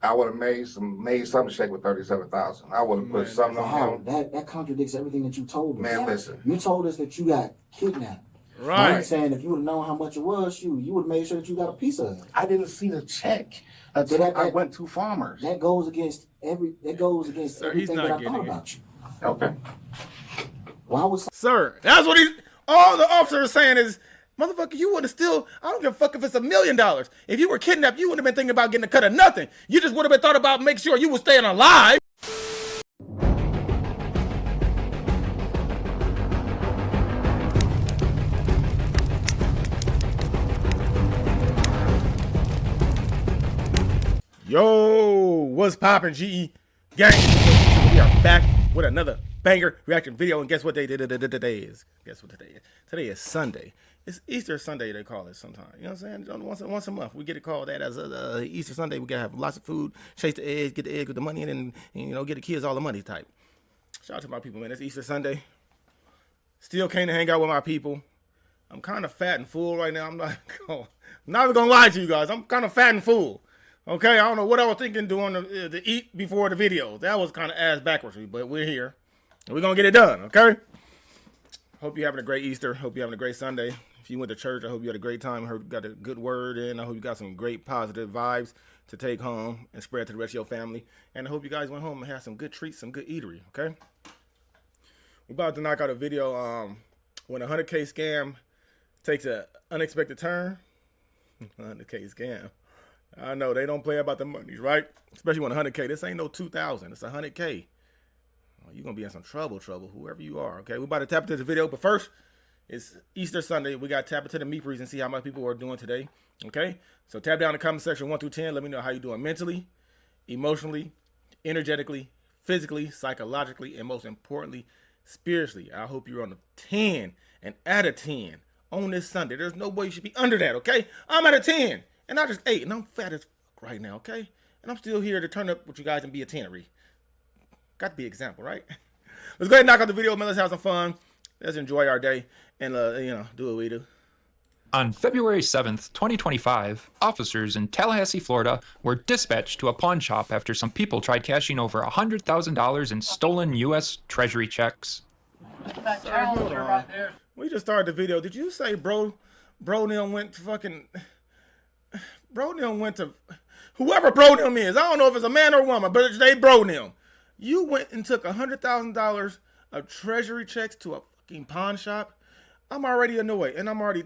I would have made something shake with 37,000. I would have put something on him. That contradicts everything that you told us. Man, listen. You told us that you got kidnapped. Right. I'm saying if you would have known how much it was, you would have made sure that you got a piece of it. I didn't see the check. I went to farmers. That goes against Sir, he's everything not that I getting thought it. about you. Okay. Why was Sir, that's what all the officer is saying is, motherfucker, you would have still, I don't give a fuck if it's $1 million. If you were kidnapped, you wouldn't have been thinking about getting a cut of nothing. You just would have been thought about make sure you were staying alive. Yo, what's poppin', GE gang? We are back with another banger reaction video, and guess what today is? Guess what today is? Today is Sunday. It's Easter Sunday, they call it sometimes. You know what I'm saying? Once a month, we get it called that as Easter Sunday. We gotta have lots of food, chase the eggs, get the egg with the money, and get the kids all the money type. Shout out to my people, man. It's Easter Sunday. Still came to hang out with my people. I'm kind of fat and full right now. I'm not even gonna lie to you guys. I'm kind of fat and full. Okay, I don't know what I was thinking doing the eat before the video. That was kind of ass backwards, but we're here. And we're going to get it done, okay? Hope you're having a great Easter. Hope you're having a great Sunday. If you went to church, I hope you had a great time. I hope you got a good word in. I hope you got some great positive vibes to take home and spread to the rest of your family. And I hope you guys went home and had some good treats, some good eatery, okay? We're about to knock out a video when a 100K scam takes an unexpected turn. 100K scam. I know they don't play about the monies, right? Especially when 100K. This ain't no 2,000. It's 100K. Oh, you're gonna be in some trouble, whoever you are. Okay, we're about to tap into the video, but first, it's Easter Sunday. We got to tap into the meeprees and see how much people are doing today. Okay, so tap down in the comment section 1 through 10. Let me know how you're doing mentally, emotionally, energetically, physically, psychologically, and most importantly, spiritually. I hope you're on a 10 and at a 10 on this Sunday. There's no way you should be under that. Okay, I'm at a 10. And I just ate, and I'm fat as fuck right now, okay? And I'm still here to turn up with you guys and be a tannery. Got to be an example, right? Let's go ahead and knock out the video, man. Let's have some fun. Let's enjoy our day and, do what we do. On February 7th, 2025, officers in Tallahassee, Florida, were dispatched to a pawn shop after some people tried cashing over $100,000 in stolen U.S. Treasury checks. We just started the video. Did you say bro Neil went to fucking... Bro Nim went to whoever Bro Nim is. I don't know if it's a man or a woman, but they Bro Nim. You went and took $100,000 of treasury checks to a fucking pawn shop. I'm already annoyed, and I'm already.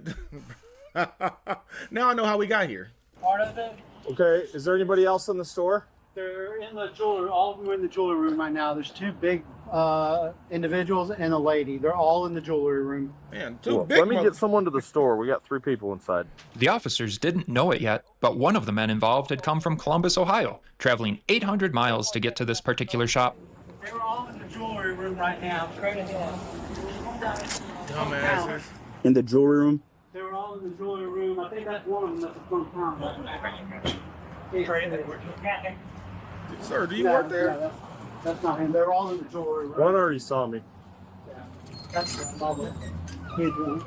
Now I know how we got here. Part of it. Okay, is there anybody else in the store? They're in the jewelry. All of them are in the jewelry room right now. There's two big individuals and a lady. They're all in the jewelry room. Man, Cool. Let me get someone to the store. We got 3 people inside. The officers didn't know it yet, but one of the men involved had come from Columbus, Ohio, traveling 800 miles to get to this particular shop. They were all in the jewelry room right now. Straight ahead. Dumbasses. In the jewelry room? They were all in the jewelry room. I think that's one of them that's from town. Sir, do you work there? Yeah, that's not him. They're all in the jewelry room. One already saw me. That's the mother. Huge one.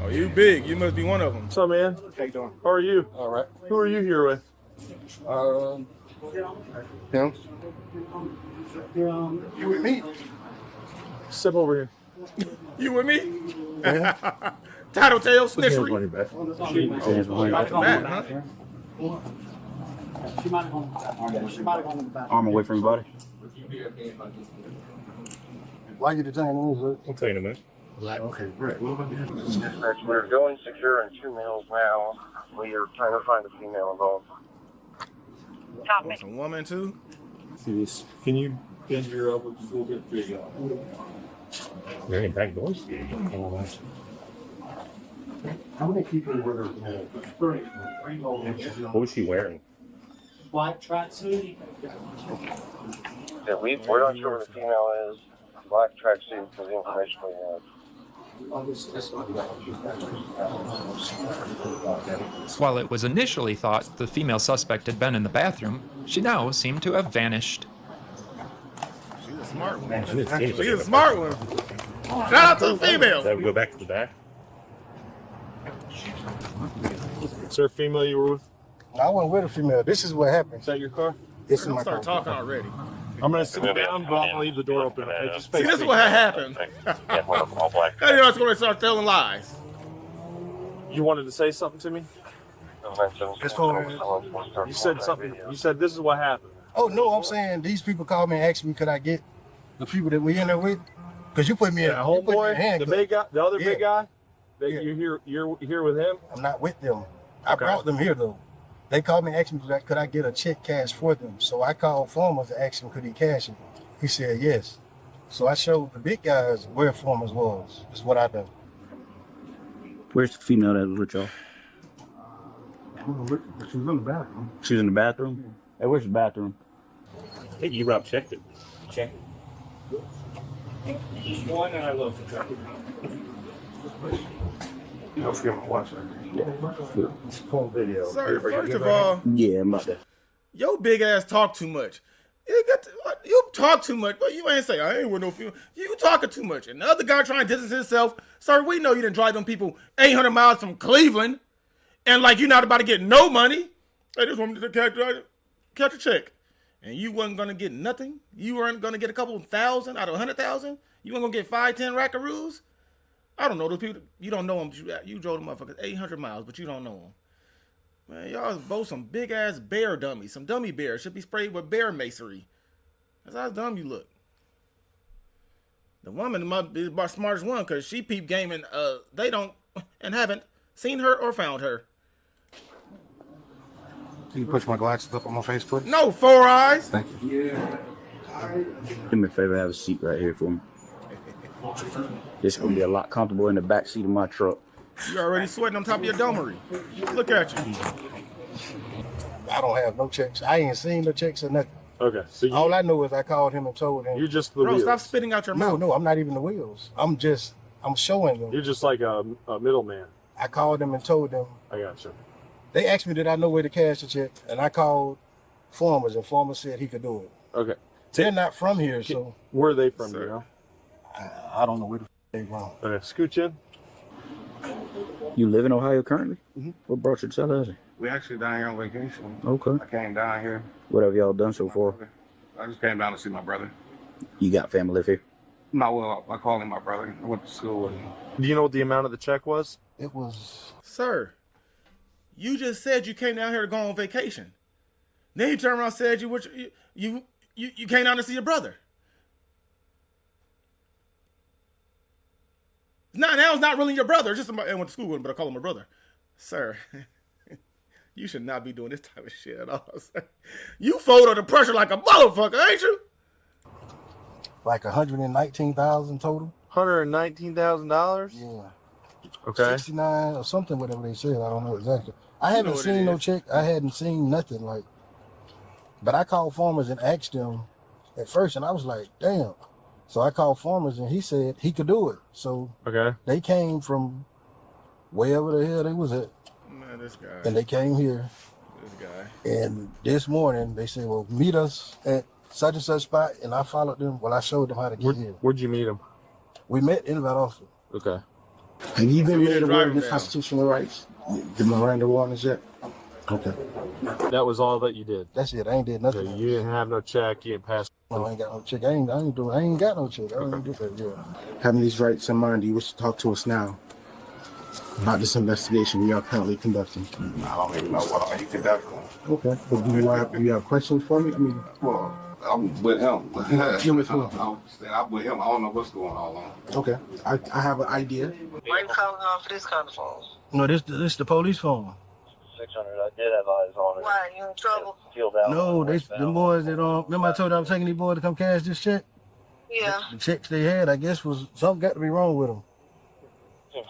Oh, you big. You must be one of them. What's up, man? How you doing? How are you? All right. Who are you here with? Him? You with me? Step over here. You with me? Tattletale, snitchery. Back, huh? She might have gone. She might have gone in the back. Arm away from your body. Why you detaining me? I'll tell you in a minute. Okay, great. We're going secure in 2 males now. We are trying to find a female involved. Want some woman too? See this? Can you bend your elbow just a little bit? There you go. There any back doors? How many people were there? What was she wearing? Black tracksuit. Yeah, we're not sure what the female is. Black tracksuit for the information we have. While it was initially thought the female suspect had been in the bathroom, she now seemed to have vanished. She's a smart one. She's a smart one. Shout out to the female. That would go back to the back. Is there a female you were with? I went with a female. This is what happened. Is that your car? This is Don't my start car. talking already. I'm gonna sit down, but I'm gonna leave the door open. Okay, just face See, this is me. what happened. All black. How you know it's going to start telling lies? You wanted to say something to me? You said something. You said this is what happened. Oh no, I'm saying these people called me and asked me could I get the people that we in there with? Because you put me in Yeah, you put me in homeboy, the handcuffs. big guy, the other Yeah. big guy. That Yeah. you're here with him. I'm not with them. I Okay. brought them here though. They called me and asked me could I get a check cash for them. So I called Farmers and asked him could he cash it. He said yes. So I showed the big guys where Farmers was. That's what I done. Where's the female that was with y'all? She was in the bathroom. She was in the bathroom? Hey, where's the bathroom? Hey, you Rob checked it. Check. One and I love the truck. Don't forget my watch. Home video. Sir, first of all, Yeah, I'm about to. your big ass talk too much. You talk too much, but you ain't say, I ain't with no female. You talking too much. And the other guy trying to distance himself. Sir, we know you didn't drive them people 800 miles from Cleveland. And like you're not about to get no money. They just want me to catch a check. And you wasn't going to get nothing. You weren't going to get a couple thousand out of 100,000. You weren't going to get 5-10 rackaroos. I don't know those people. You don't know them. You drove them motherfuckers 800 miles, but you don't know them. Man, y'all is both some big ass bear dummies. Some dummy bears should be sprayed with bear masonry. That's how dumb you look. The woman might be the smartest one because she peep game and they don't and haven't seen her or found her. Can you push my glasses up on my face, please? No, 4 eyes. Thank you. Do me a favor, have a seat right here for me. This is gonna be a lot comfortable in the back seat of my truck. You already sweating on top of your domery. Look at you. I don't have no checks. I ain't seen the checks or nothing. Okay, so All I know is I called him and told him. you're just the Bro, wheels. stop spitting out your No, mouth. no, I'm not even the wheels. I'm showing them. You're just like a middleman. I called them and told them. I got you. They asked me did I know where to cash the check, and I called Farmers, and Farmers said he could do it. Okay. They're not from here, so Where are they from? Sir. You know? I don't know where the they from. Okay, scooch in. You live in Ohio currently? Mm-hmm. What brought you to Tallahassee? We actually down here on vacation. Okay. I came down here. What have y'all done so far? I just came down to see my brother. You got family live here? No, well, I call him my brother. I went to school with him. Do you know what the amount of the check was? It was Sir, you just said you came down here to go on vacation. Then you turned around and said you came down to see your brother. Now it's not really your brother. It's just somebody I went to school with him, but I call him my brother. Sir, you should not be doing this type of shit at all. Sir. You fold under pressure like a motherfucker, ain't you? like 119,000 total. $119,000. Yeah. Okay. 69 or something, whatever they said. I don't know exactly. I haven't what it seen no is. check. I hadn't seen nothing like. But I called Farmers and asked them at first, and I was like, damn. So I called Farmers, and he said he could do it. So Okay. they came from wherever the hell they was at, Man, this guy. and they came here. This guy. And this morning they said, well, meet us at such and such spot, and I followed them. Well, I showed them how to get here. Where'd you meet him? We met in Valdosta. Okay. Have you been you made didn't aware drive of him your down. constitutional rights? The Miranda warnings yet? Okay. That was all that you did. That's it. I ain't did nothing. Okay, you didn't have no check. You didn't pass. No, I ain't got no check. I ain't got no check. I don't do that. Yeah. Having these rights in mind, do you wish to talk to us now about this investigation we are currently conducting? I don't even know what all you can definitely. Okay. But do you have questions for me? I mean, Well, I'm with him. You're with who? I'm with him. I don't know what's going on. okay. I have an idea. Why you calling off this kind of phone? No, this the police phone. 600. I did have eyes on it. Why, you in trouble? Peeled out. No, the boys that remember I told you I was taking these boys to come cash this check? Yeah. The checks they had, I guess, was something got to be wrong with them.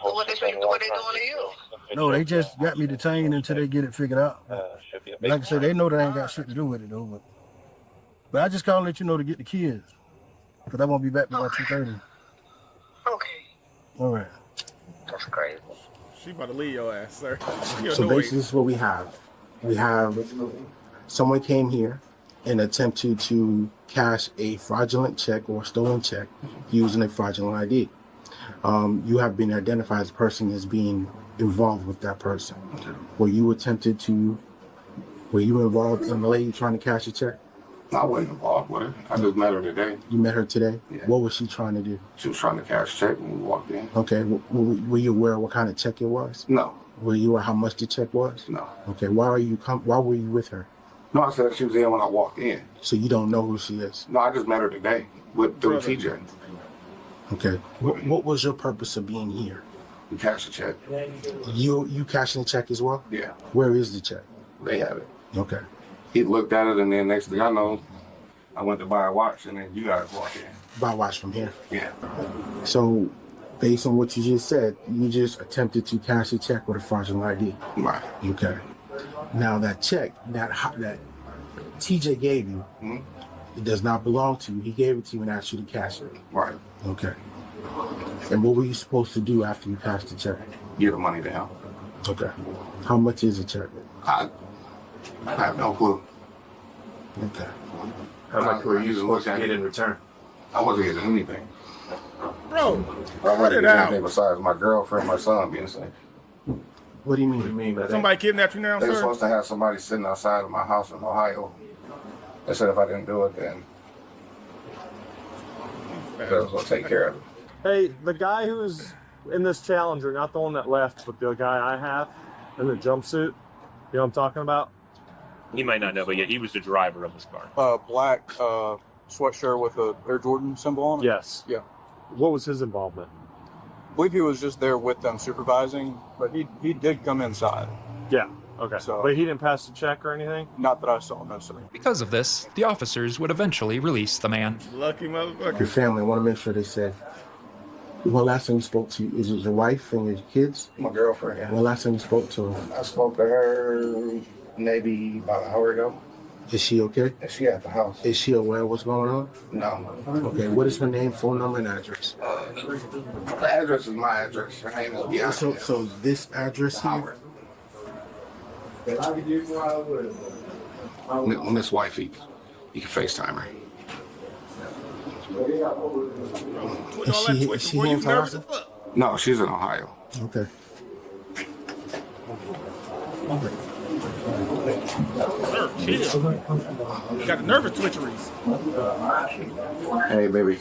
What they doing to you? No, they just got me detained until they get it figured out. Should be a Like I said, they know that ain't got shit to do with it though. But I just called to let you know to get the kids, cause I won't be back by 2:30. Okay. All right. That's crazy. She about to leave your ass, sir. You're So annoying. basically, this is what we have. We have someone came here and attempted to cash a fraudulent check or stolen check using a fraudulent ID. You have been identified as a person as being involved with that person, where you attempted to Were you involved in the lady trying to cash a check? I wasn't involved with her. I just met her today. You met her today? Yeah. What was she trying to do? She was trying to cash a check when we walked in. Okay. Were you aware of what kind of check it was? No, Were you aware how much the check was? no. Okay. Why were you with her? No, I said she was in when I walked in. So you don't know who she is? No, I just met her today through TJ. Okay. What was your purpose of being here? We cashed a check. You cashing the check as well? Yeah, Where is the check? they have it. Okay. He looked at it, and then next thing I know, I went to buy a watch, and then you guys walked in. Buy watch from here. Yeah. So, based on what you just said, you just attempted to cash a check with a fraudulent ID. Right. Okay. Now that check that TJ gave you, it does not belong to you. He gave it to you and asked you to cash it. Right. Okay. And what were you supposed to do after you cashed the check? Give the money to him. Okay. How much is the check? I have no clue. Okay. How much were you supposed to get in return? I wasn't getting anything. Bro, I wasn't cut it getting out. anything besides my girlfriend, my son being safe. What do you mean? What do you mean by that? Somebody kidnapped you now, They were sir? supposed to have somebody sitting outside of my house in Ohio. They said if I didn't do it, then they was going to take care of it. Hey, the guy who's in this Challenger, not the one that left, but the guy I have in the jumpsuit. You know what I'm talking about? He might not know, but yeah, he was the driver of this car. Black sweatshirt with a Air Jordan symbol on it. Yes. Yeah. What was his involvement? I believe he was just there with them supervising, but he did come inside. Yeah. Okay. So- But he didn't pass the check or anything? Not that I saw, no sir. Because of this, the officers would eventually release the man. Lucky motherfucker. Your family, I want to make sure they said. When last time you spoke to you, is it your wife and your kids? My girlfriend, yeah. When last time you spoke to her, I spoke to her maybe about an hour ago. is she okay? And she at the house. Is she aware of what's going on? No. Okay, what is her name, phone number, and address? The address is my address. Her name is Bianca. So this address here, Howard. When it's wifey, you can FaceTime her. Doing all that is twitching, she boy, here you in nervous as Tallahassee? fuck. No, she's in Ohio. Okay. Sir, chill. You got the nervous twitcheries. Hey, baby.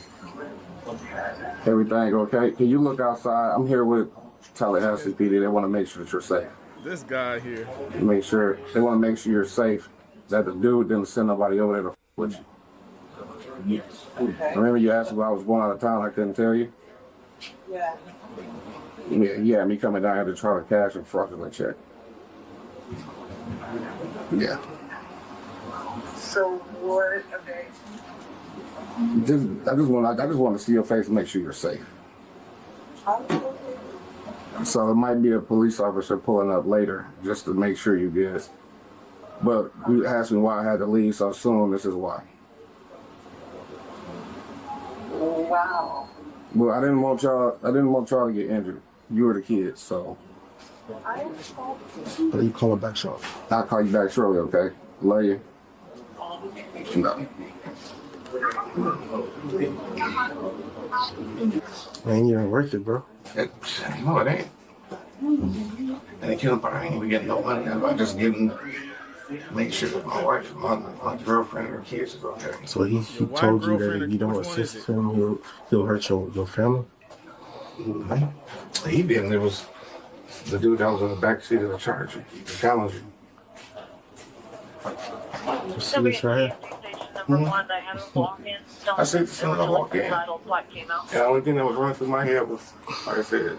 Everything okay? Can you look outside? I'm here with Tallahassee PD. They want to make sure that you're safe. This guy here. They want to make sure you're safe. That the dude didn't send nobody over there to with you. Remember you asked me if I was going out of town, I couldn't tell you? Yeah. Yeah, me coming down here to try to cash a fraudulent check. Yeah. So what? Okay. I just want to see your face and make sure you're safe. So it might be a police officer pulling up later just to make sure you're good. But you asked me why I had to leave so soon. This is why. Wow. Well, I didn't want y'all to get injured. You were the kids, so But you call her back short. I'll call you back shortly, okay? Love you. No. Man, you ain't worth it, bro. No, it ain't. And it can't, I ain't even getting no money. I'm just make sure that my wife, my girlfriend, and her kids is okay. So he wife, told you girlfriend, that if you don't which one is assist him, he'll hurt your family? He didn't. It was the dude that was in the back seat of the Charger, the Challenger. You see this right here? I said as soon as I walked in. And the only thing that was running through my head was, like I said,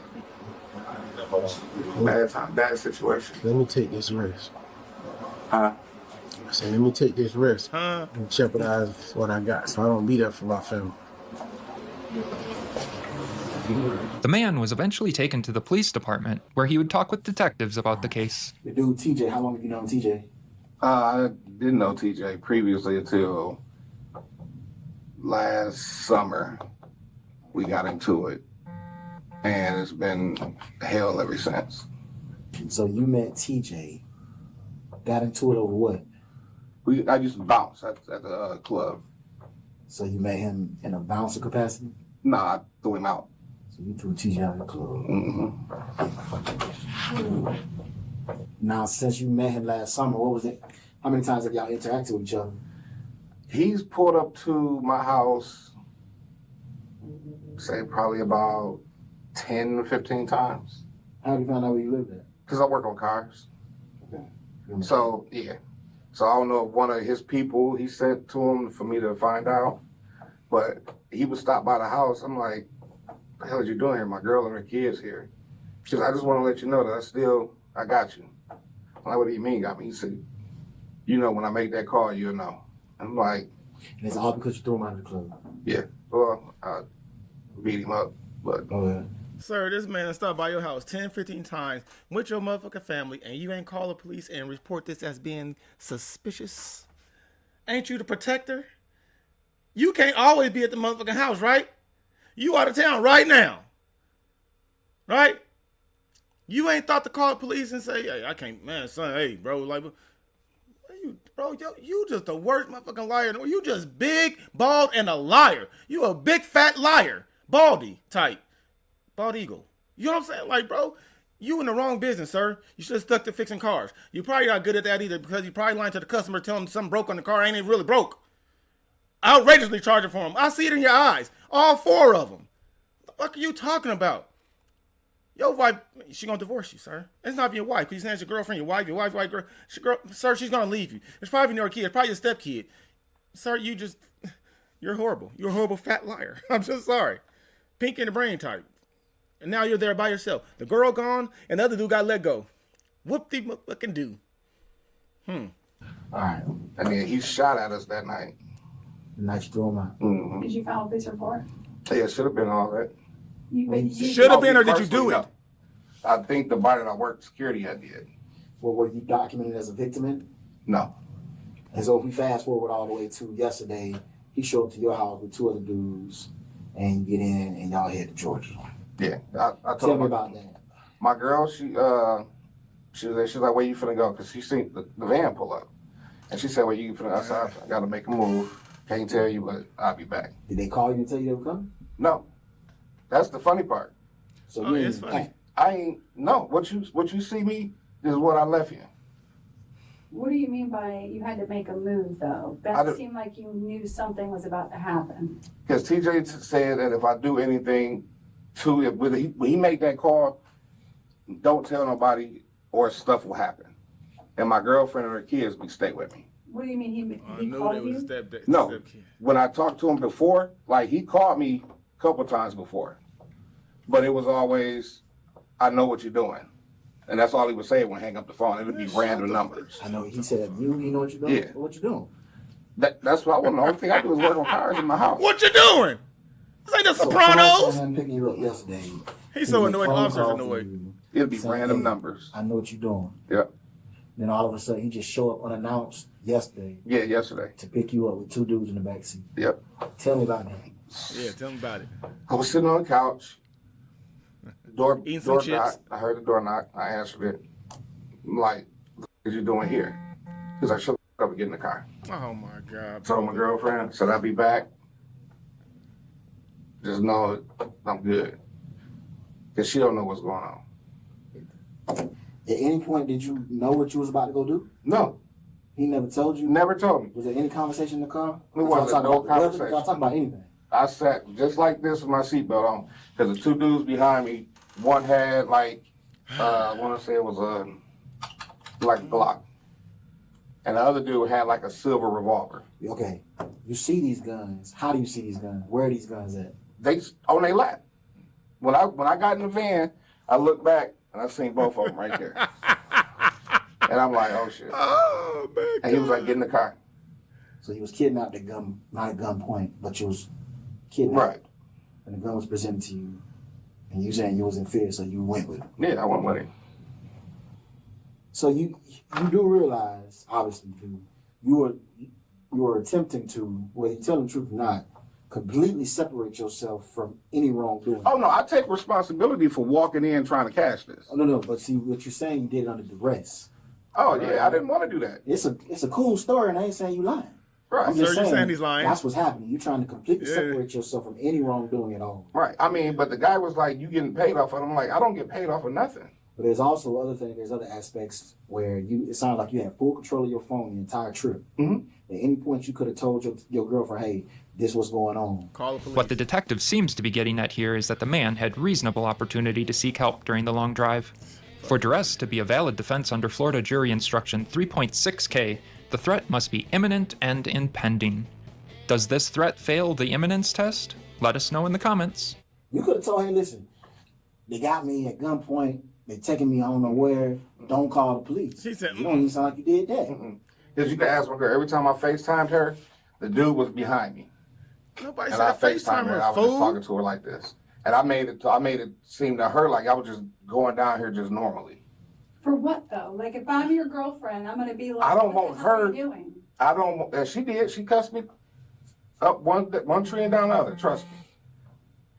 bad situation. Let me take this risk. Huh? I said, let me take this risk Huh? and jeopardize what I got so I don't be there for my family. The man was eventually taken to the police department, where he would talk with detectives about the case. The dude TJ, how long have you known TJ? I didn't know TJ previously until last summer. We got into it, and it's been hell ever since. So you met TJ, got into it over what? I used to bounce at the club. So you met him in a bouncer capacity? Nah, I threw him out. So you threw TJ out of the club. Mm-hmm. Now, since you met him last summer, what was it? How many times have y'all interacted with each other? He's pulled up to my house, say probably about 10, 15 times. How did you find out where you lived at? Because I work on cars. Okay. So, yeah. So I don't know if one of his people he sent to him for me to find out. But he would stop by the house. I'm like, what the hell are you doing here? My girl and her kids here. She goes, I just want to let you know that I got you. I'm like, what do you mean got me? He said, you know, when I make that call, you'll know. I'm like. And it's all because you threw him out of the club. Yeah. Well, I beat him up, but. Oh, yeah. Sir, this man stopped by your house 10, 15 times with your motherfucking family, and you ain't call the police and report this as being suspicious? Ain't you the protector? You can't always be at the motherfucking house, right? You out of town right now. Right? You ain't thought to call the police and say, hey, I can't, man, son, hey, bro, like, you just the worst motherfucking liar. You just big, bald, and a liar. You a big, fat liar. Baldy type. Bald eagle. You know what I'm saying? Like, bro, you in the wrong business, sir. You should have stuck to fixing cars. You probably not good at that either because you probably lying to the customer telling them something broke on the car ain't even really broke. Outrageously charging for them. I see it in your eyes. All 4 of them. What the fuck are you talking about? Your wife, she gonna divorce you, sir. It's not your wife. Because it's your girlfriend, your wife, white girl. Sir, she's gonna leave you. It's probably your kid. It's probably your stepkid. Sir, you're horrible. You're a horrible fat liar. I'm just sorry. Pink in the brain type. And now you're there by yourself. The girl gone, and the other dude got let go. Whoop-de-fucking do. All right. I mean, he shot at us that night. The night you threw him out. Mm-hmm. Did you file a police report? Yeah, it should have been all that. Should have been, or did you do it? No. I think the body that I worked security had did. Well, were you documented as a victim in? No. And so if we fast forward all the way to yesterday, he showed up to your house with 2 other dudes, and you get in and y'all head to Georgia. Yeah. I told Tell me about that. My girl, she was like, where you finna go? Because she seen the van pull up. And she said, where you finna go? I said, I gotta make a move. Can't tell you, but I'll be back. Did they call you and tell you they were coming? No. That's the funny part. So it's funny. I ain't, no. What you see me is what I left here. What do you mean by you had to make a move, though? That seemed like you knew something was about to happen. Because TJ said that if I do anything to it, when he make that call, don't tell nobody or stuff will happen. And my girlfriend and her kids will stay with me. What do you mean he knew called there was you? a No. When I talked to him before, like he called me a couple times before. But it was always, I know what you're doing. And that's all he would say when hang up the phone. It would be random numbers. I know he said, you know what you're doing? Yeah. What you doing? That's what I want. The only thing I do is work on cars in my house. What you doing? This ain't the Sopranos. I'm picking you up yesterday. He's so annoyed. Officers annoyed. It'll be random numbers. I know what you're doing. Yep. Then all of a sudden, he just show up unannounced yesterday. Yeah, yesterday. To pick you up with 2 dudes in the backseat. Yep. Tell me about that. Yeah, tell me about it. I was sitting on the couch. Door chips. knock. I heard the door knock. I answered it. I'm like, what are you doing here? Because I should up and get in the car. Oh my God. Told my girlfriend, said I'll be back. Just know I'm good. Because she don't know what's going on. At any point, did you know what you was about to go do? No. He never told you? Never told me. Was there any conversation in the car? It wasn't no conversation. Y'all talking about anything? I sat just like this with my seatbelt on. Because the 2 dudes behind me, one had like, I want to say it was like a Glock. And the other dude had like a silver revolver. Okay. You see these guns. How do you see these guns? Where are these guns at? They on their lap. When I got in the van, I looked back and I seen both of them right there. And I'm like, oh shit. Oh man. And he was like, get in the car. So you was kidnapped at not at gunpoint, but you was kidnapped. Right. And the gun was presented to you. And you saying you was in fear, so you went with it. Yeah, I went with it. So you do realize, obviously, you were attempting to, whether you tell the truth or not, completely separate yourself from any wrongdoing. Oh no, I take responsibility for walking in trying to cash this. Oh, no, but see, what you're saying, you did it under duress. Oh yeah, I didn't want to do that. It's a cool story, and I ain't saying you lying. Right. I'm just So you're saying he's lying? That's what's happening. You're trying to completely separate yourself from any wrongdoing at all. Right. I mean, but the guy was like, you getting paid off, and I'm like, I don't get paid off of nothing. But there's also other things. There's other aspects where it sounds like you had full control of your phone the entire trip. Mm-hmm. At any point, you could have told your girlfriend, "Hey, this was going on." Call the police. What the detective seems to be getting at here is that the man had reasonable opportunity to seek help during the long drive. For duress to be a valid defense under Florida Jury Instruction 3.6K, the threat must be imminent and impending. Does this threat fail the imminence test? Let us know in the comments. You could have told him, "Listen, they got me at gunpoint. They're taking me I don't know where. Don't call the police." She said, "You don't even sound like you did that." Because you can ask my girl, every time I FaceTimed her, the dude was behind me. Nobody And said I FaceTime FaceTimed her, her, I was just fool. talking to her like this. And I made it seem to her like I was just going down here just normally. For what though? Like if I'm your girlfriend, I'm gonna be like, I don't what want the hell are her- you doing? I don't, and she did, she cussed me up one tree and down the other, trust me.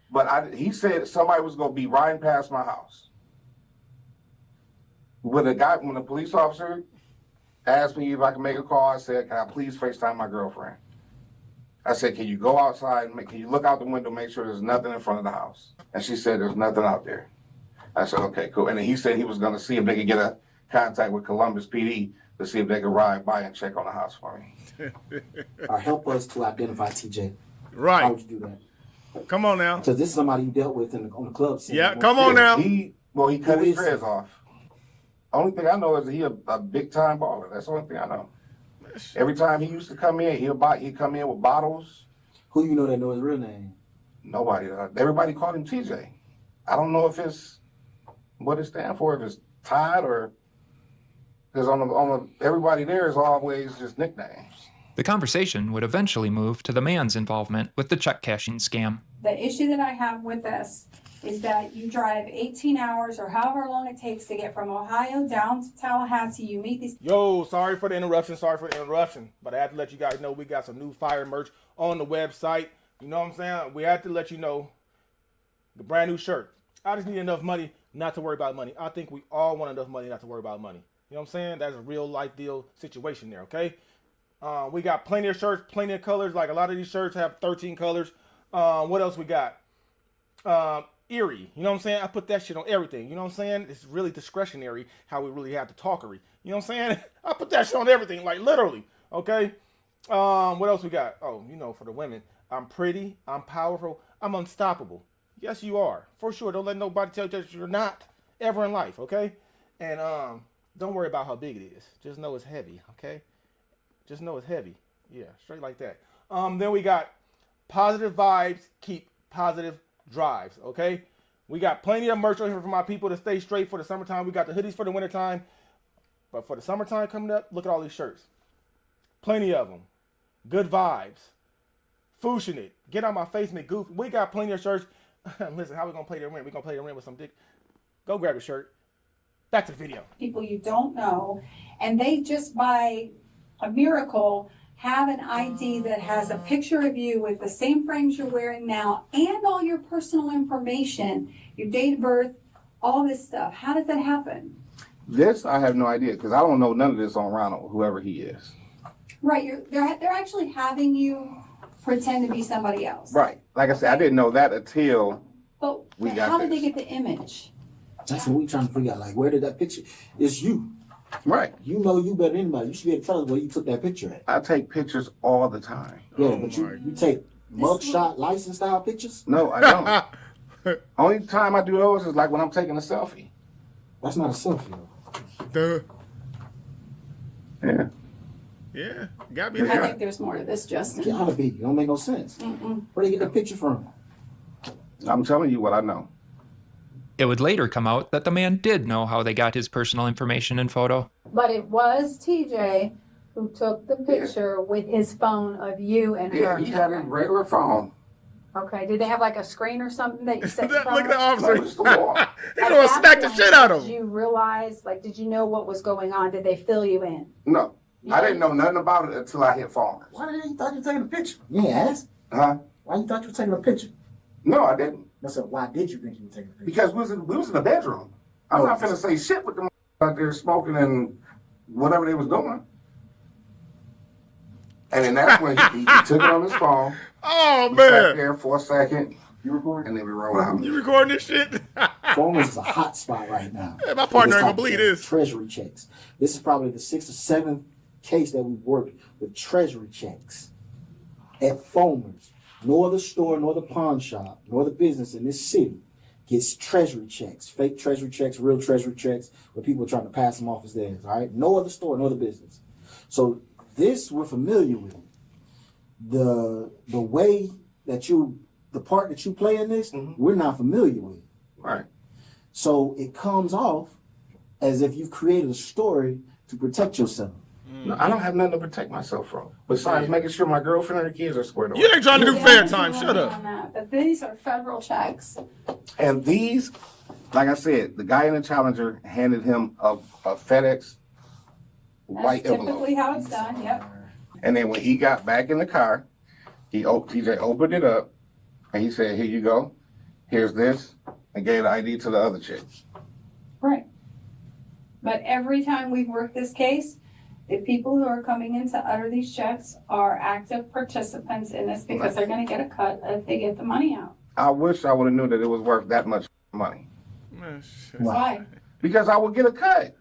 But he said somebody was gonna be riding past my house. When the police officer asked me if I could make a call, I said, "Can I please FaceTime my girlfriend?" I said, "Can you go outside, can you look out the window, make sure there's nothing in front of the house?" And she said, "There's nothing out there." I said, "Okay, cool." And then he said he was gonna see if they could get a contact with Columbus PD to see if they could ride by and check on the house for me. Or help us to identify TJ. How Right. would you do that? Come on now. Because this is somebody you dealt with on the club scene. Yeah, come on now. He cut Who his is dreads off. Only thing I know is that he a big time baller. That's the only thing I know. Every time he used to come in, he'd come in with bottles. Who you know that know his real name? Nobody. Everybody called him TJ. I don't know if it's what it stands for, if it's Todd or because everybody there is always just nicknames. The conversation would eventually move to the man's involvement with the check cashing scam. The issue that I have with this is that you drive 18 hours or however long it takes to get from Ohio down to Tallahassee. You meet these. Yo, sorry for the interruption. But I have to let you guys know we got some new fire merch on the website. You know what I'm saying? We have to let you know the brand new shirt. I just need enough money not to worry about money. I think we all want enough money not to worry about money. You know what I'm saying? That's a real life deal situation there, okay? We got plenty of shirts, plenty of colors. Like a lot of these shirts have 13 colors. What else we got? Eerie. You know what I'm saying? I put that shit on everything. You know what I'm saying? It's really discretionary how we really have the talkery. You know what I'm saying? I put that shit on everything, like literally. Okay? What else we got? Oh, for the women. I'm pretty. I'm powerful. I'm unstoppable. Yes, you are. For sure. Don't let nobody tell you that you're not ever in life, okay? And don't worry about how big it is. Just know it's heavy, okay? Just know it's heavy. Yeah, straight like that. Then we got positive vibes, keep positive drives, okay? We got plenty of merch here for my people to stay straight for the summertime. We got the hoodies for the wintertime. But for the summertime coming up, look at all these shirts. Plenty of them. Good vibes. Fooshin' it. Get on my face, make goof. We got plenty of shirts. Listen, how we gonna play the ring? We gonna play the ring with some dick. Go grab a shirt. Back to the video. People you don't know, and they just by a miracle have an ID that has a picture of you with the same frames you're wearing now and all your personal information, your date of birth, all this stuff. How does that happen? This I have no idea because I don't know none of this on Ronald, whoever he is. Right, they're actually having you pretend to be somebody else. Right. Like I said, I didn't know that until But we got how did this. they get the image? That's what we trying to figure out. Like, where did that picture? It's you. Right. You know you better than anybody. You should be able to tell us where you took that picture at. I take pictures all the time. Yeah, but you take mugshot license style pictures? No, I don't. Only time I do those is like when I'm taking a selfie. That's not a selfie though. Yeah. Yeah. Got me I there. think there's more to this, Justin. It gotta be. It don't make no sense. Where they get the picture from? I'm telling you what I know. It would later come out that the man did know how they got his personal information and photo. But it was TJ who took the picture with his phone of you and her. Yeah, he had a regular phone. Okay, did they have like a screen or something that you set Look at the officer. At They're gonna that smack the point, shit out of Did him. you realize, did you know what was going on? Did they fill you in? No. I didn't know nothing about it until I hit farmers. Why did you thought you were taking a picture? You ain't asked. Huh? Why you thought you were taking a picture? No, I didn't. I said, why did you think you were taking a picture? Because we was in the bedroom. I'm not finna say shit with them out there smoking and whatever they was doing. And then that's when he took it on his phone. Oh He sat man. there for a second. You recording? And then we rolled out. You recording this shit? Foreman's is a hot spot right now. Yeah, my partner ain't gonna It's believe like this. Treasury checks. This is probably the 6th or 7th case that we've worked with Treasury checks at Foreman's. No other store, nor the pawn shop, nor the business in this city gets Treasury checks, fake Treasury checks, real Treasury checks, where people are trying to pass them off as theirs. All right, no other store, no other business. So this we're familiar with. The way that the part that you play in this, we're not familiar with. Right. So it comes off as if you've created a story to protect yourself. No, I don't have nothing to protect myself from. Besides making sure my girlfriend and her kids are squared away. You ain't trying to do fair time. Shut up. But these are federal checks. And these, like I said, the guy in the Challenger handed him a FedEx white That's envelope. typically how it's done, yep. And then when he got back in the car, TJ opened it up and he said, "Here you go. Here's this," and gave the ID to the other chick. Right. But every time we've worked this case, the people who are coming in to utter these checks are active participants in this because they're going to get a cut if they get the money out. I wish I would have knew that it was worth that much money. Why? Because I would get a cut.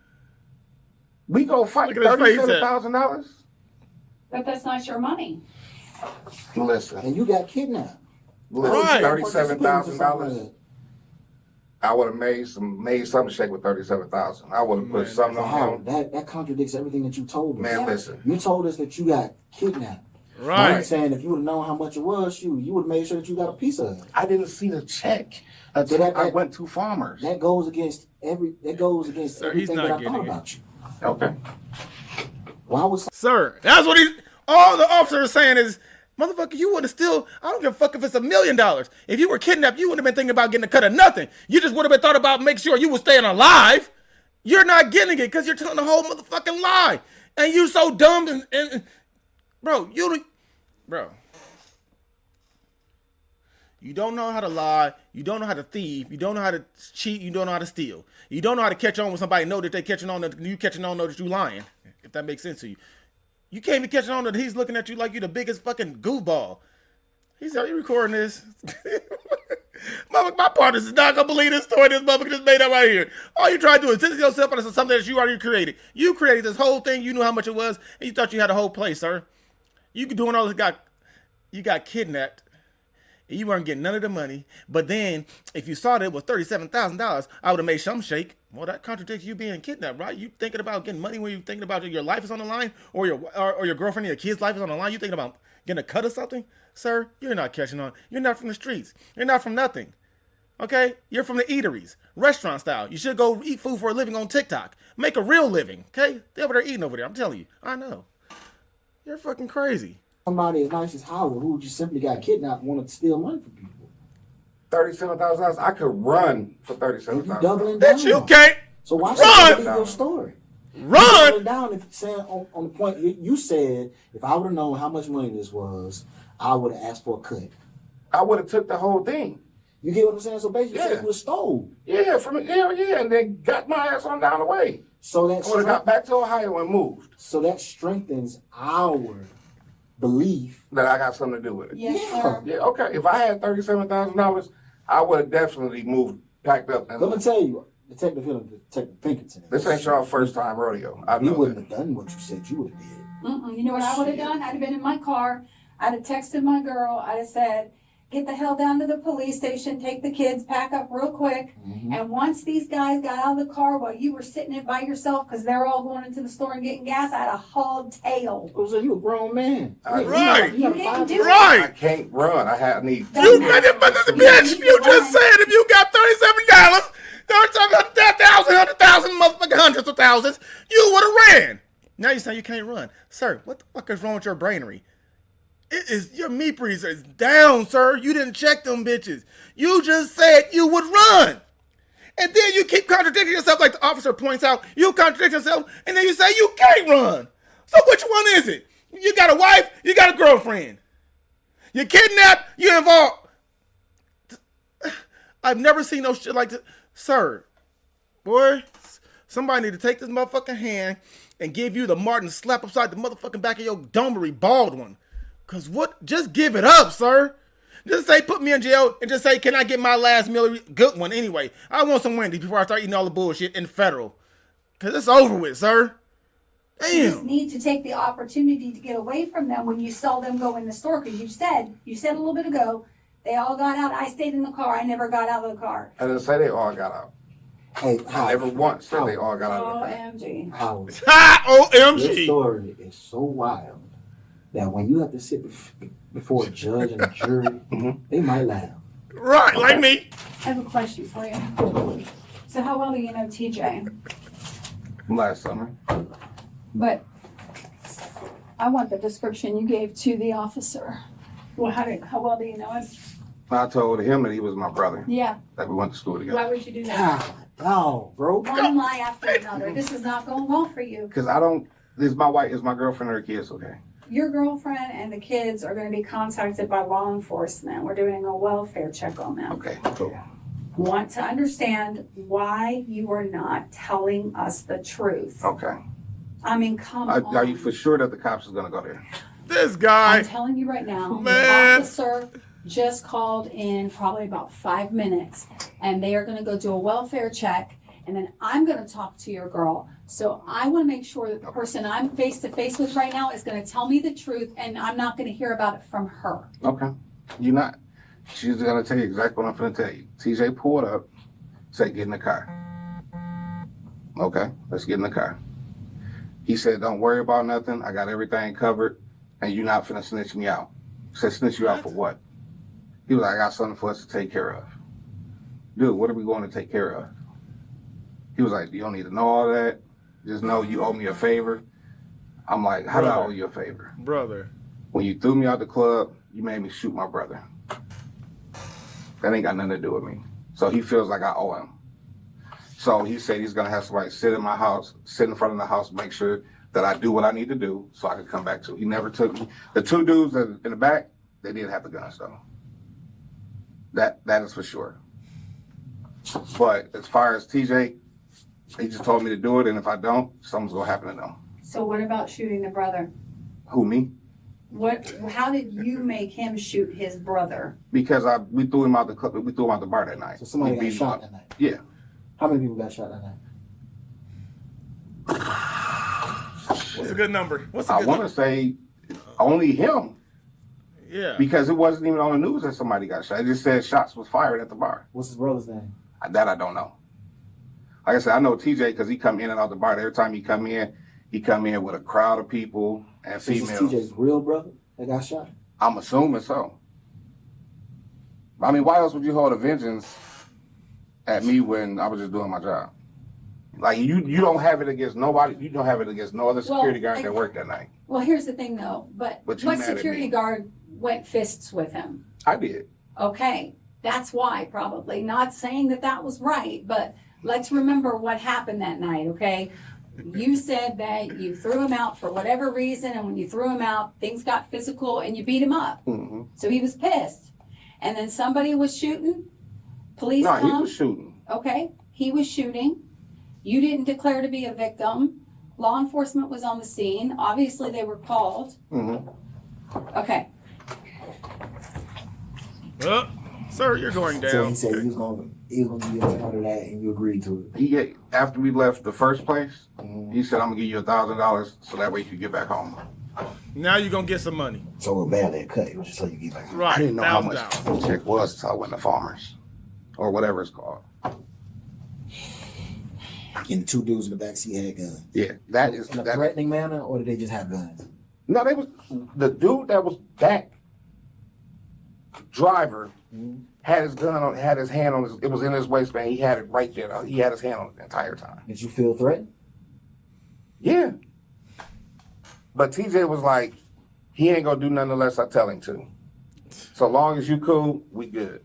We go fight Look at his face, $37,000. But that's not your money. Listen, And you got kidnapped. Right. $37,000. I would have made some shake with $37,000. I would have put something on him. That contradicts everything that you told us. Man, listen. You told us that you got kidnapped. Right. I'm saying if you would have known how much it was, you would have made sure that you got a piece of it. I didn't see the check until I went to Farmers. That goes against Sir, he's everything not that I getting thought it. about you. Okay. Why was Sir, that's what all the officer is saying is, motherfucker, you would have still, I don't give a fuck if it's $1 million. If you were kidnapped, you wouldn't have been thinking about getting a cut of nothing. You just would have been thought about make sure you were staying alive. You're not getting it because you're telling the whole motherfucking lie. And you so dumb and bro, you don't know how to lie. You don't know how to thieve. You don't know how to cheat. You don't know how to steal. You don't know how to catch on when somebody know that they catching on that you catching on know that you lying. If that makes sense to you. You can't be catching on that he's looking at you like you the biggest fucking goofball. He said, "Are you recording this?" My partners is not gonna believe this story this motherfucker just made up right here. All you try to do is distance yourself out of something that you already created. You created this whole thing. You knew how much it was, and you thought you had a whole place, sir. You doing all this you got kidnapped. And you weren't getting none of the money. But then, if you saw that it was $37,000, I would have made some shake. Well, that contradicts you being kidnapped, right? You thinking about getting money when you thinking about your life is on the line, or your girlfriend or your kid's life is on the line. You thinking about getting a cut or something? Sir, you're not catching on. You're not from the streets. You're not from nothing. Okay? You're from the eateries, restaurant style. You should go eat food for a living on TikTok. Make a real living, okay? They're over there eating over there. I'm telling you. I know. You're fucking crazy. somebody as nice as Howard who just simply got kidnapped and wanted to steal money from people? $37,000. I could run for $37,000. Doubling down. That you can't. So why Run! should you believe your story? Run! Doubling down if you're saying on the point you said, if I would have known how much money this was, I would have asked for a cut. I would have took the whole thing. You get what I'm saying? So basically, you said you was stole. Yeah, and then got my ass on down the way. So that I would have got back to Ohio and moved. So that strengthens our belief that I got something to do with it. Yes, sir. Yeah, okay. If I had $37,000, I would have definitely moved, packed up. And let me tell you, Detective Hill and Detective Pinkerton. This ain't your first time rodeo. I You know wouldn't that. have done what you said you would have did. You know what I would have done? I'd have been in my car. I'd have texted my girl. I'd have said, get the hell down to the police station, take the kids, pack up real quick. And once these guys got out of the car while you were sitting there by yourself, because they're all going into the store and getting gas, I'd have hauled tail. So you a grown man. Right. You didn't do Right. I can't run. I need. You bitch, you just said if you got $37, $100,000, motherfucking hundreds of thousands, you would have ran. Now you're saying you can't run. Sir, what the fuck is wrong with your brainery? It is, your meat freezer is down, sir. You didn't check them bitches. You just said you would run. And then you keep contradicting yourself like the officer points out. You contradict yourself, and then you say you can't run. So which one is it? You got a wife, you got a girlfriend. You kidnapped, you involved. I've never seen no shit like this. Sir, boy, somebody need to take this motherfucking hand and give you the Martin slap upside the motherfucking back of your domery bald one. Cause what? Just give it up, sir. Just say put me in jail and just say, can I get my last meal? Good one anyway. I want some Wendy's before I start eating all the bullshit in federal. Because it's over with, sir. You just Damn. need to take the opportunity to get away from them when you saw them go in the store. Because you said a little bit ago, they all got out. I stayed in the car. I never got out of the car. I didn't say they all got out. Hey, I never once said they all got out of the car. OMG. Howard, OMG. this story is so wild that when you have to sit before a judge and a jury, they might laugh. Right, like me. I have a question for you. So how well do you know TJ? Last summer. But I want the description you gave to the officer. Well, how well do you know him? I told him that he was my brother. Yeah. That we went to school together. Why would you do that? Oh, bro. One lie after another. This is not going well for you. Because I don't, this is my wife, it's my girlfriend and her kids, okay? Your girlfriend and the kids are going to be contacted by law enforcement. We're doing a welfare check on them. Okay, cool. Want to understand why you are not telling us the truth. Okay. I mean, come on. Are you for sure that the cops is going to go there? This guy. I'm telling you right now, Man. the officer just called in probably about 5 minutes, and they are going to go do a welfare check, and then I'm going to talk to your girl. So I want to make sure that the person I'm face to face with right now is going to tell me the truth, and I'm not going to hear about it from her. Okay. You're not. She's going to tell you exactly what I'm going to tell you. TJ pulled up, said, get in the car. Okay, let's get in the car. He said, don't worry about nothing. I got everything covered, and you're not finna snitch me out. I said, snitch you out for what? He was like, I got something for us to take care of. Dude, what are we going to take care of? He was like, you don't need to know all that. Just know you owe me a favor. I'm like, how do I owe you a favor? Brother. When you threw me out the club, you made me shoot my brother. That ain't got nothing to do with me. So he feels like I owe him. So he said he's gonna have somebody sit in my house, sit in front of the house, make sure that I do what I need to do so I can come back to it. He never took me. The two dudes in the back, they didn't have the guns though. That is for sure. But as far as TJ, he just told me to do it, and if I don't, something's gonna happen to them. So what about shooting the brother? Who, me? How did you make him shoot his brother? Because we threw him out the club, we threw him out the bar that night. So somebody We got beat him shot up. that night. Yeah. How many people got shot that night? What's a good number? What's a I good want number? to say only him. Yeah. Because it wasn't even on the news that somebody got shot. It just said shots was fired at the bar. What's his brother's name? That I don't know. Like I said, I know TJ because he come in and out the bar. Every time he come in with a crowd of people and So females. this is TJ's real brother that got shot? I'm assuming so. I mean, why else would you hold a vengeance at me when I was just doing my job? Like you don't have it against nobody. You don't have it against no other security guard that worked that night. Well, here's the thing though, but But you what mad at security me. guard went fists with him? I did. Okay, that's why probably. Not saying that was right, but let's remember what happened that night, okay? You said that you threw him out for whatever reason, and when you threw him out, things got physical and you beat him up. Mm-hmm. So he was pissed. And then somebody was shooting. Police No, he come. was shooting. Okay, he was shooting. You didn't declare to be a victim. Law enforcement was on the scene. Obviously, they were called. Mm-hmm. Okay. Sir, you're going down. So he said he was gonna give you a part of that, and you agreed to it. After we left the first place, he said, "I'm gonna give you $1,000 so that way you can get back home." Now you're gonna get some money. So it barely a cut. It was just so you get back. Right. I didn't know how much $1,000. the check was until I went to Farmers or whatever it's called. And the two dudes in the backseat had guns. Yeah, that is In a that. threatening manner, or did they just have guns? No, they was the dude that was back driver had his gun on, had his hand on his. It was in his waistband. He had it right there. He had his hand on it the entire time. Did you feel threatened? Yeah. But TJ was like, he ain't gonna do nothing unless I tell him to. So long as you cool, we good.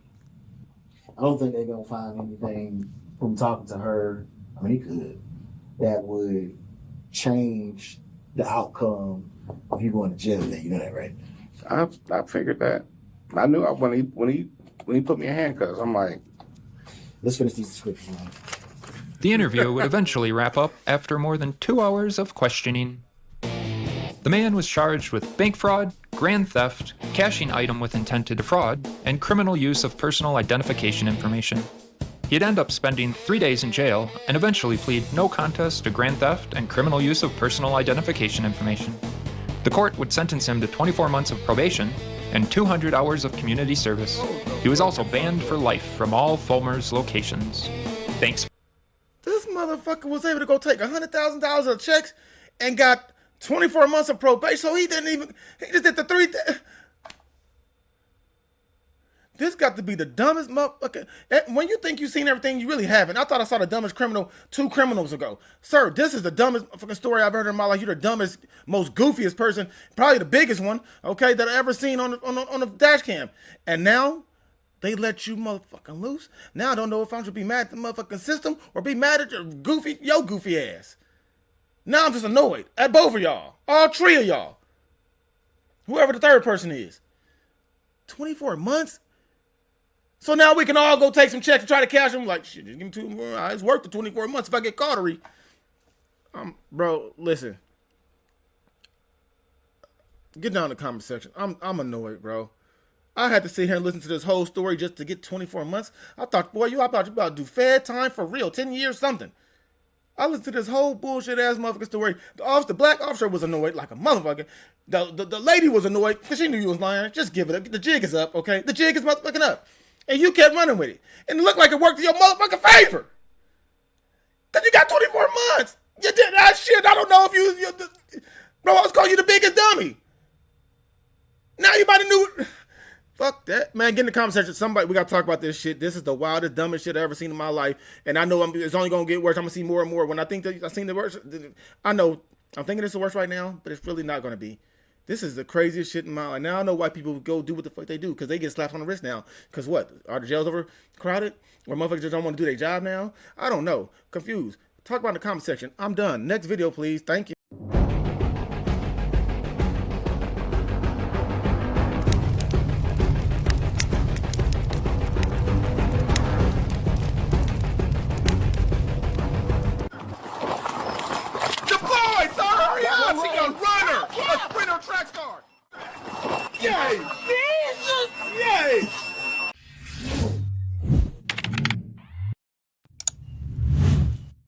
I don't think they're gonna find anything from talking to her. I mean, he could. That would change the outcome of you going to jail. Then you know that, right? I figured that. I knew when he put me in handcuffs. I'm like, let's finish these descriptions. The interview would eventually wrap up after more than 2 hours of questioning. The man was charged with bank fraud, grand theft, cashing item with intent to defraud, and criminal use of personal identification information. He'd end up spending 3 days in jail and eventually plead no contest to grand theft and criminal use of personal identification information. The court would sentence him to 24 months of probation and 200 hours of community service. He was also banned for life from all Fulmer's locations. Thanks. This motherfucker was able to go take $100,000 of checks and got 24 months of probation. So he just did the 3 This got to be the dumbest motherfucker. When you think you've seen everything, you really haven't. I thought I saw the dumbest criminal 2 criminals ago. Sir, this is the dumbest fucking story I've heard in my life. You're the dumbest, most goofiest person, probably the biggest one, okay, that I ever seen on the dash cam. And now they let you motherfucking loose. Now I don't know if I should be mad at the motherfucking system or be mad at your goofy ass. Now I'm just annoyed at both of y'all. All 3 of y'all. Whoever the third person is. 24 months? So now we can all go take some checks and try to cash them. Like, shit, just give me 2 more. It's worth the 24 months if I get caught. Bro, listen. Get down in the comment section. I'm annoyed, bro. I had to sit here and listen to this whole story just to get 24 months. I thought, boy, you about to do Fed time for real, 10 years something. I listened to this whole bullshit ass motherfucking story. The black officer was annoyed like a motherfucker. The lady was annoyed because she knew you was lying. Just give it up. The jig is up, okay? The jig is motherfucking up. And you kept running with it. And it looked like it worked in your motherfucking favor. Because you got 24 months. You did that shit. I don't know if you bro, I was calling you the biggest dummy. Now you might have knew it. Fuck that. Man, get in the comment section. Somebody, we got to talk about this shit. This is the wildest, dumbest shit I've ever seen in my life. And I know it's only going to get worse. I'm going to see more and more. When I think that I've seen the worst, I know I'm thinking it's the worst right now, but it's really not going to be. This is the craziest shit in my life. Now I know why people go do what the fuck they do, because they get slapped on the wrist now. Because what? Are the jails overcrowded? Or motherfuckers just don't want to do their job now? I don't know. Confused. Talk about it in the comment section. I'm done. Next video, please. Thank you. Deploy, sir! Hurry up! She got runner! A sprinter track star! Yay!